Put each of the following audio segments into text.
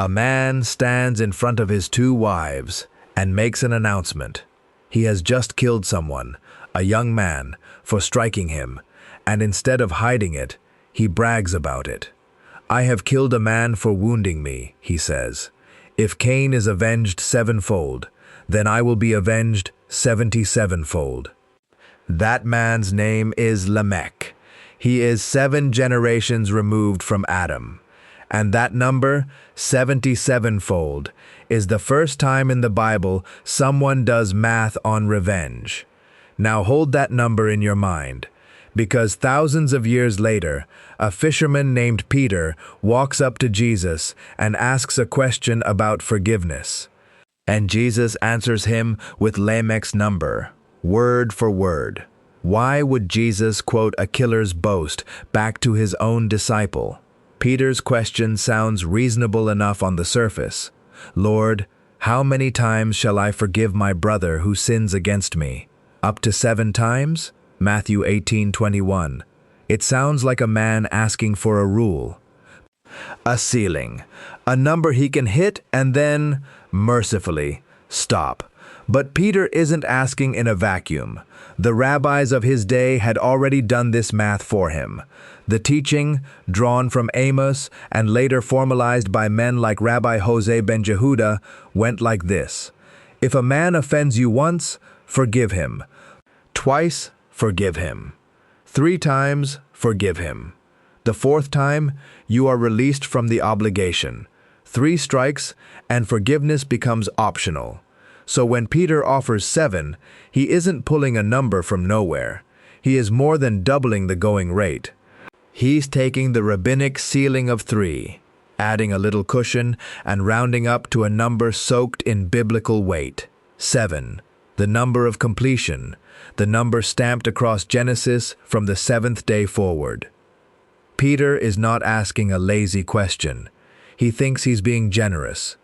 A man stands in front of his two wives and makes an announcement. He has just killed someone, a young man, for striking him, and instead of hiding it, he brags about it. "I have killed a man for wounding me," he says. "If Cain is avenged sevenfold, then I will be avenged 77-fold. That man's name is Lamech. He is 7 generations removed from Adam. And that number, 77-fold, is the first time in the Bible someone does math on revenge. Now hold that number in your mind, because thousands of years later, a fisherman named Peter walks up to Jesus and asks a question about forgiveness. And Jesus answers him with Lamech's number, word for word. Why would Jesus quote a killer's boast back to his own disciple? Peter's question sounds reasonable enough on the surface. "Lord, how many times shall I forgive my brother who sins against me? Up to 7 times? Matthew 18:21. It sounds like a man asking for a rule. A ceiling. A number he can hit and then, mercifully, stop. But Peter isn't asking in a vacuum. The rabbis of his day had already done this math for him. The teaching, drawn from Amos and later formalized by men like Rabbi Jose ben Jehuda, went like this. If a man offends you once, forgive him. Twice, forgive him. 3 times, forgive him. The 4th time, you are released from the obligation. 3 strikes, and forgiveness becomes optional. So when Peter offers 7, he isn't pulling a number from nowhere. He is more than doubling the going rate. He's taking the rabbinic ceiling of 3, adding a little cushion and rounding up to a number soaked in biblical weight. 7, the number of completion, the number stamped across Genesis from the 7th day forward. Peter is not asking a lazy question. He thinks he's being generous.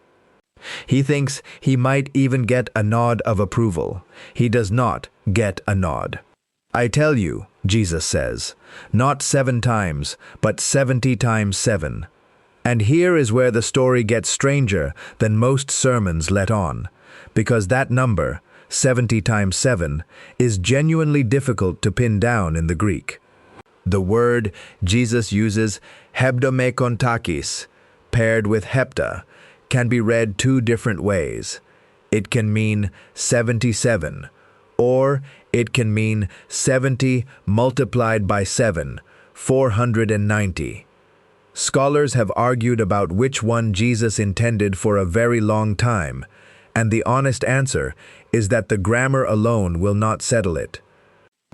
He thinks he might even get a nod of approval. He does not get a nod. I tell you, Jesus says, not 7 times, but 70 times 7. And here is where the story gets stranger than most sermons let on, because that number, 70 times 7, is genuinely difficult to pin down in the Greek. The word Jesus uses, hebdomēkontakis, paired with hepta, can be read 2 different ways. It can mean 77, or it can mean 70 multiplied by 7, 490. Scholars have argued about which one Jesus intended for a very long time, and the honest answer is that the grammar alone will not settle it.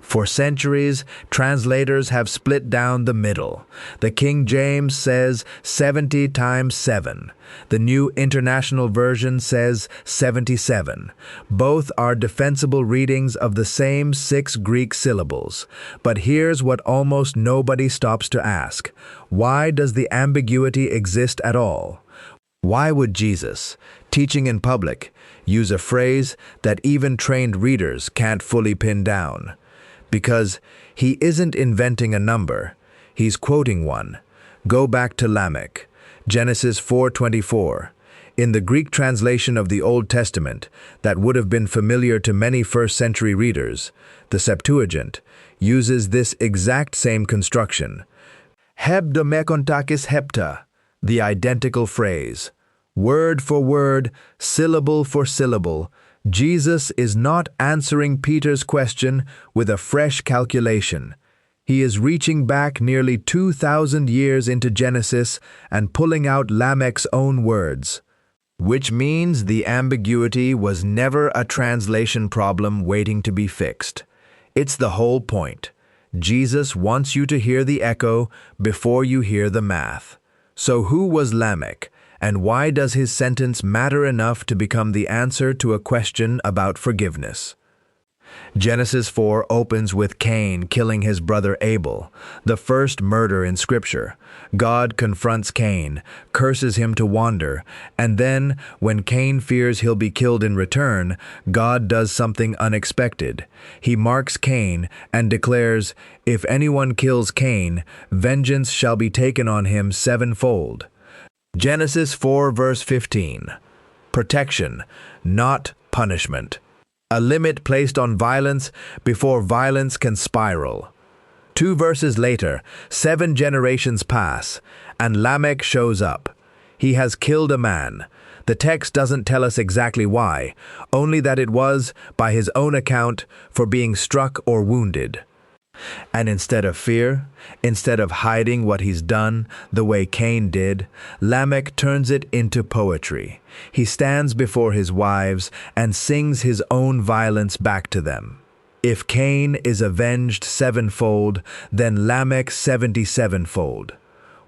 For centuries, translators have split down the middle. The King James says 70 times 7. The New International Version says 77. Both are defensible readings of the same 6 Greek syllables. But here's what almost nobody stops to ask. Why does the ambiguity exist at all? Why would Jesus, teaching in public, use a phrase that even trained readers can't fully pin down? Because he isn't inventing a number, he's quoting one. Go back to Lamech, Genesis 4:24. In the Greek translation of the Old Testament that would have been familiar to many first-century readers, the Septuagint uses this exact same construction. Hebdomēkontakis hepta, the identical phrase. Word for word, syllable for syllable, Jesus is not answering Peter's question with a fresh calculation. He is reaching back nearly 2,000 years into Genesis and pulling out Lamech's own words. Which means the ambiguity was never a translation problem waiting to be fixed. It's the whole point. Jesus wants you to hear the echo before you hear the math. So who was Lamech? And why does his sentence matter enough to become the answer to a question about forgiveness? Genesis 4 opens with Cain killing his brother Abel, the first murder in Scripture. God confronts Cain, curses him to wander, and then, when Cain fears he'll be killed in return, God does something unexpected. He marks Cain and declares, "If anyone kills Cain, vengeance shall be taken on him 7-fold." Genesis 4 verse 15. Protection, not punishment. A limit placed on violence before violence can spiral. 2 verses later, 7 generations pass, and Lamech shows up. He has killed a man. The text doesn't tell us exactly why, only that it was, by his own account, for being struck or wounded. And instead of fear, instead of hiding what he's done, the way Cain did, Lamech turns it into poetry. He stands before his wives and sings his own violence back to them. If Cain is avenged sevenfold, then Lamech 77-fold.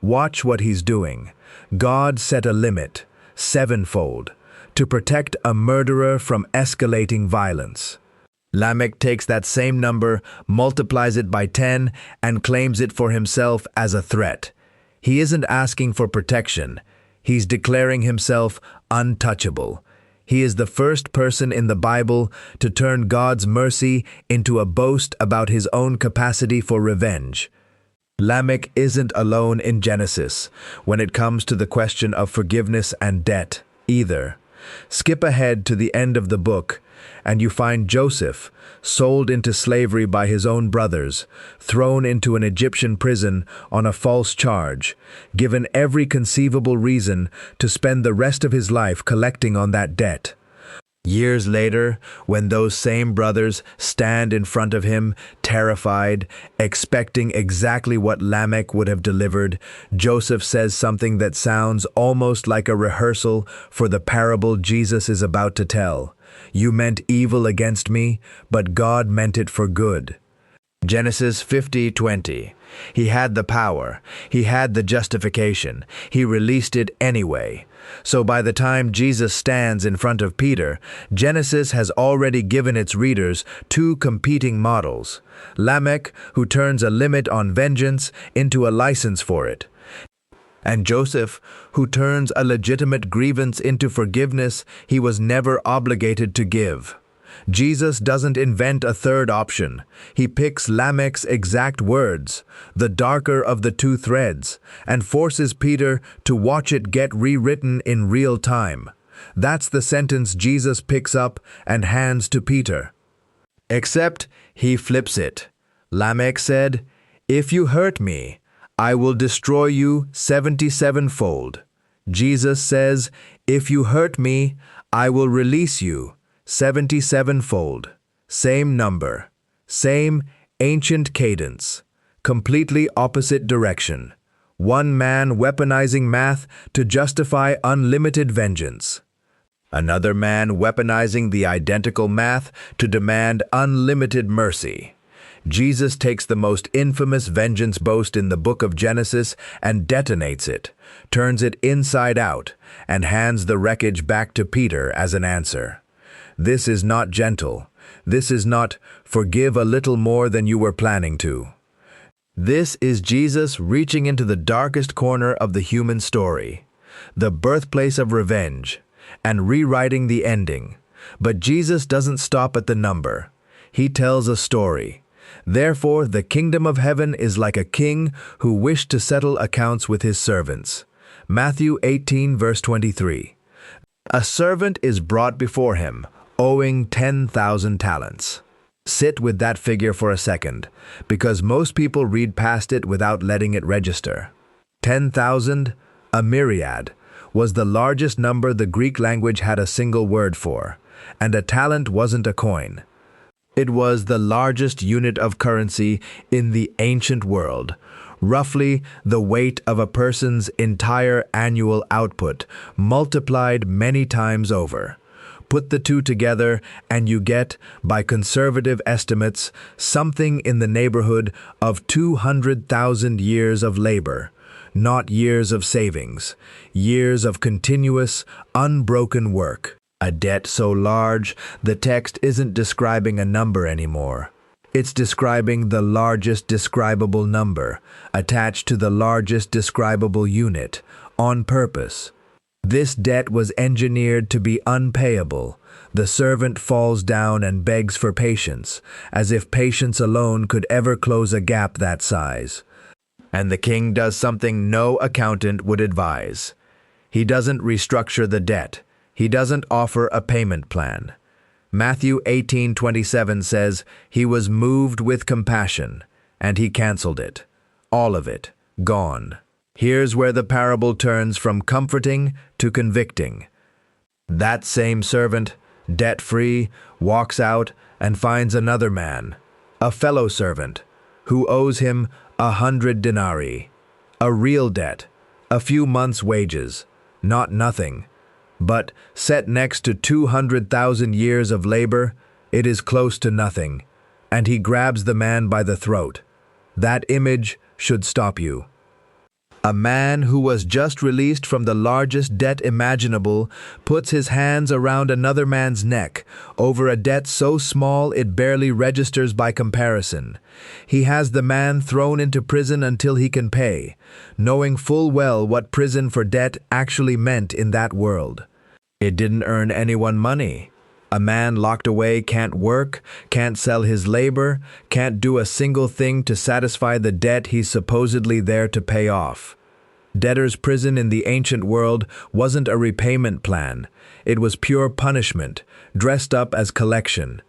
Watch what he's doing. God set a limit, sevenfold, to protect a murderer from escalating violence. Lamech takes that same number, multiplies it by 10, and claims it for himself as a threat. He isn't asking for protection. He's declaring himself untouchable. He is the first person in the Bible to turn God's mercy into a boast about his own capacity for revenge. Lamech isn't alone in Genesis when it comes to the question of forgiveness and debt, either. Skip ahead to the end of the book, and you find Joseph, sold into slavery by his own brothers, thrown into an Egyptian prison on a false charge, given every conceivable reason to spend the rest of his life collecting on that debt. Years later, when those same brothers stand in front of him, terrified, expecting exactly what Lamech would have delivered, Joseph says something that sounds almost like a rehearsal for the parable Jesus is about to tell. You meant evil against me, but God meant it for good. Genesis 50:20. He had the power. He had the justification. He released it anyway. So by the time Jesus stands in front of Peter, Genesis has already given its readers 2 competing models. Lamech, who turns a limit on vengeance into a license for it, and Joseph, who turns a legitimate grievance into forgiveness he was never obligated to give. Jesus doesn't invent a third option. He picks Lamech's exact words, the darker of the 2 threads, and forces Peter to watch it get rewritten in real time. That's the sentence Jesus picks up and hands to Peter. Except he flips it. Lamech said, "If you hurt me, I will destroy you 77-fold. Jesus says, "If you hurt me, I will release you 77-fold. Same number, same ancient cadence, completely opposite direction. One man weaponizing math to justify unlimited vengeance. Another man weaponizing the identical math to demand unlimited mercy. Jesus takes the most infamous vengeance boast in the book of Genesis and detonates it, turns it inside out, and hands the wreckage back to Peter as an answer. This is not gentle. This is not forgive a little more than you were planning to. This is Jesus reaching into the darkest corner of the human story, the birthplace of revenge, and rewriting the ending. But Jesus doesn't stop at the number. He tells a story. Therefore, the kingdom of heaven is like a king who wished to settle accounts with his servants. Matthew 18 verse 23. A servant is brought before him, owing 10,000 talents. Sit with that figure for a second, because most people read past it without letting it register. 10,000, a myriad, was the largest number the Greek language had a single word for, and a talent wasn't a coin. It was the largest unit of currency in the ancient world, roughly the weight of a person's entire annual output, multiplied many times over. Put the two together and you get, by conservative estimates, something in the neighborhood of 200,000 years of labor, not years of savings, years of continuous, unbroken work. A debt so large, the text isn't describing a number anymore. It's describing the largest describable number, attached to the largest describable unit, on purpose. This debt was engineered to be unpayable. The servant falls down and begs for patience, as if patience alone could ever close a gap that size. And the king does something no accountant would advise. He doesn't restructure the debt. He doesn't offer a payment plan. Matthew 18:27 says, "He was moved with compassion, and he canceled it." All of it, gone. Here's where the parable turns from comforting to convicting. That same servant, debt-free, walks out and finds another man, a fellow servant, who owes him 100 denarii, a real debt, a few months' wages, not nothing. But set next to 200,000 years of labor, it is close to nothing, and he grabs the man by the throat. That image should stop you. A man who was just released from the largest debt imaginable puts his hands around another man's neck over a debt so small it barely registers by comparison. He has the man thrown into prison until he can pay, knowing full well what prison for debt actually meant in that world. It didn't earn anyone money. A man locked away can't work, can't sell his labor, can't do a single thing to satisfy the debt he's supposedly there to pay off. Debtor's prison in the ancient world wasn't a repayment plan. It was pure punishment, dressed up as collection.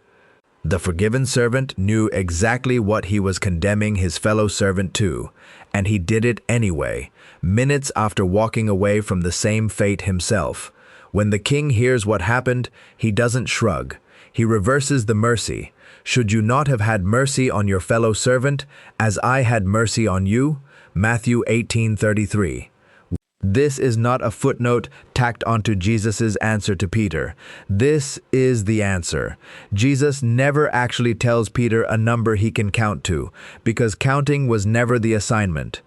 The forgiven servant knew exactly what he was condemning his fellow servant to, and he did it anyway, minutes after walking away from the same fate himself. When the king hears what happened, he doesn't shrug. He reverses the mercy. "Should you not have had mercy on your fellow servant, as I had mercy on you?" Matthew 18:33. This is not a footnote tacked onto Jesus' answer to Peter. This is the answer. Jesus never actually tells Peter a number he can count to, because counting was never the assignment.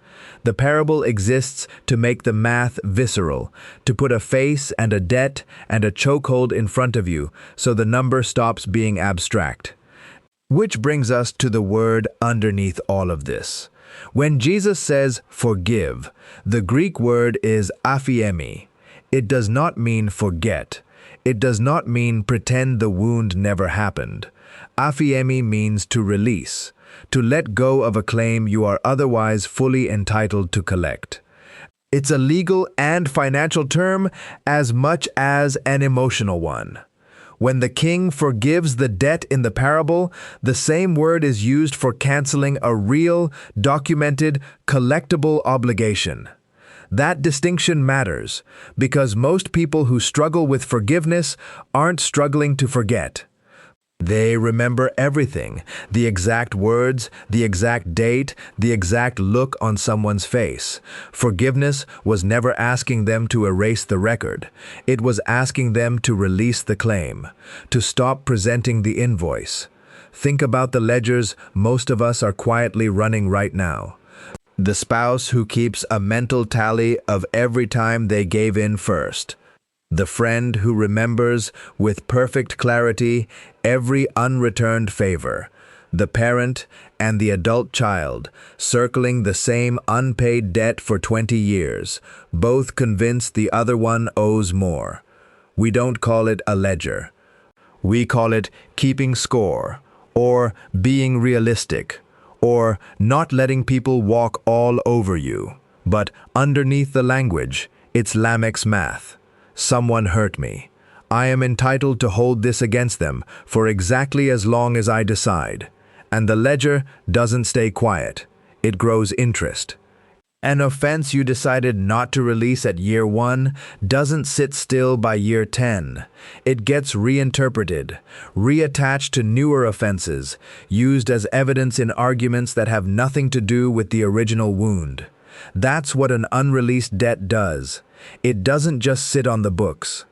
The parable exists to make the math visceral, to put a face and a debt and a chokehold in front of you so the number stops being abstract. Which brings us to the word underneath all of this. When Jesus says forgive, the Greek word is Aphiēmi. It does not mean forget. It does not mean pretend the wound never happened. Aphiēmi means to release, to let go of a claim you are otherwise fully entitled to collect. It's a legal and financial term as much as an emotional one. When the king forgives the debt in the parable, the same word is used for canceling a real, documented, collectible obligation. That distinction matters because most people who struggle with forgiveness aren't struggling to forget. They remember everything, the exact words, the exact date, the exact look on someone's face. Forgiveness was never asking them to erase the record. It was asking them to release the claim, to stop presenting the invoice. Think about the ledgers most of us are quietly running right now. The spouse who keeps a mental tally of every time they gave in first. The friend who remembers with perfect clarity every unreturned favor. The parent and the adult child circling the same unpaid debt for 20 years, both convinced the other one owes more. We don't call it a ledger. We call it keeping score, or being realistic, or not letting people walk all over you. But underneath the language, it's Lamech's math. Someone hurt me. I am entitled to hold this against them for exactly as long as I decide. And the ledger doesn't stay quiet. It grows interest. An offense you decided not to release at year 1 doesn't sit still by year 10. It gets reinterpreted, reattached to newer offenses, used as evidence in arguments that have nothing to do with the original wound. That's what an unreleased debt does. It doesn't just sit on the books.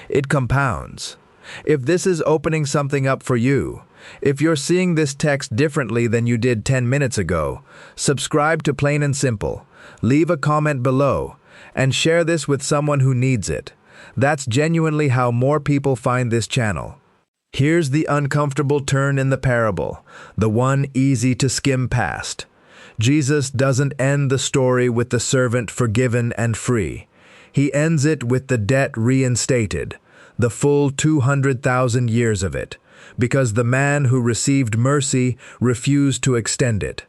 It compounds. If this is opening something up for you, if you're seeing this text differently than you did 10 minutes ago, subscribe to Plain and Simple, leave a comment below, and share this with someone who needs it. That's genuinely how more people find this channel. Here's the uncomfortable turn in the parable, the one easy to skim past. Jesus doesn't end the story with the servant forgiven and free. He ends it with the debt reinstated, the full 200,000 years of it, because the man who received mercy refused to extend it.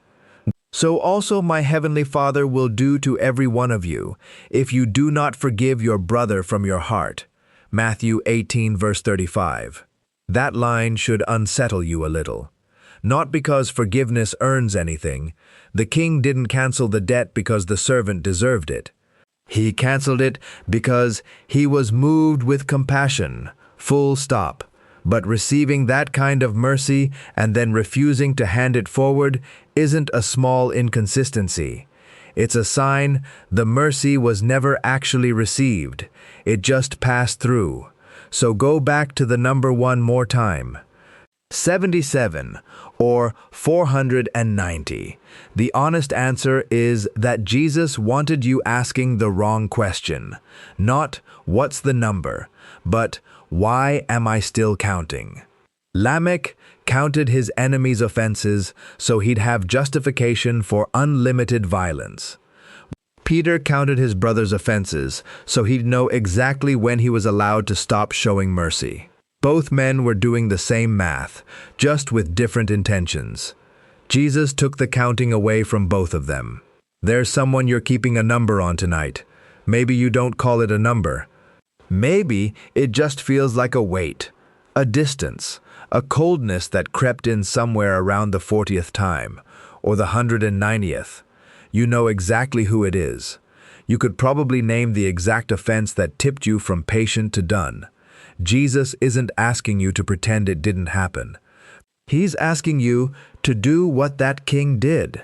so also my heavenly Father will do to every one of you, if you do not forgive your brother from your heart. Matthew 18 verse 35. That line should unsettle you a little. Not because forgiveness earns anything. The king didn't cancel the debt because the servant deserved it. He canceled it because he was moved with compassion. Full stop. But receiving that kind of mercy and then refusing to hand it forward isn't a small inconsistency. It's a sign the mercy was never actually received. It just passed through. So go back to the number one more time. 77 or 490. The honest answer is that Jesus wanted you asking the wrong question. Not, what's the number, but why am I still counting? Lamech counted his enemies' offenses so he'd have justification for unlimited violence. Peter counted his brother's offenses so he'd know exactly when he was allowed to stop showing mercy. Both men were doing the same math, just with different intentions. Jesus took the counting away from both of them. There's someone you're keeping a number on tonight. Maybe you don't call it a number. Maybe it just feels like a weight, a distance, a coldness that crept in somewhere around the 40th time, or the 190th. You know exactly who it is. You could probably name the exact offense that tipped you from patient to done. Jesus isn't asking you to pretend it didn't happen. He's asking you to do what that king did,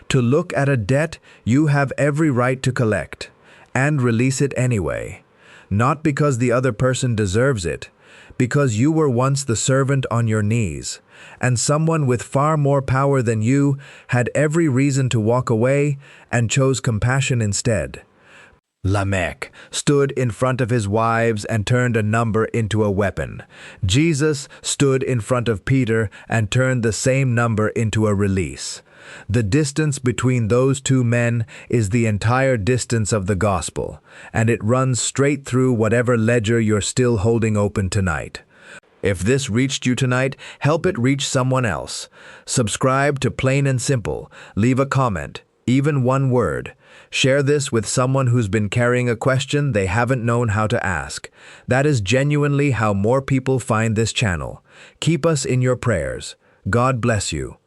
to look at a debt you have every right to collect, and release it anyway. Not because the other person deserves it, because you were once the servant on your knees, and someone with far more power than you had every reason to walk away and chose compassion instead. Lamech stood in front of his wives and turned a number into a weapon. Jesus stood in front of Peter and turned the same number into a release. The distance between those two men is the entire distance of the gospel, and it runs straight through whatever ledger you're still holding open tonight. If this reached you tonight, help it reach someone else. Subscribe to Plain and Simple. Leave a comment, even one word. Share this with someone who's been carrying a question they haven't known how to ask. That is genuinely how more people find this channel. Keep us in your prayers. God bless you.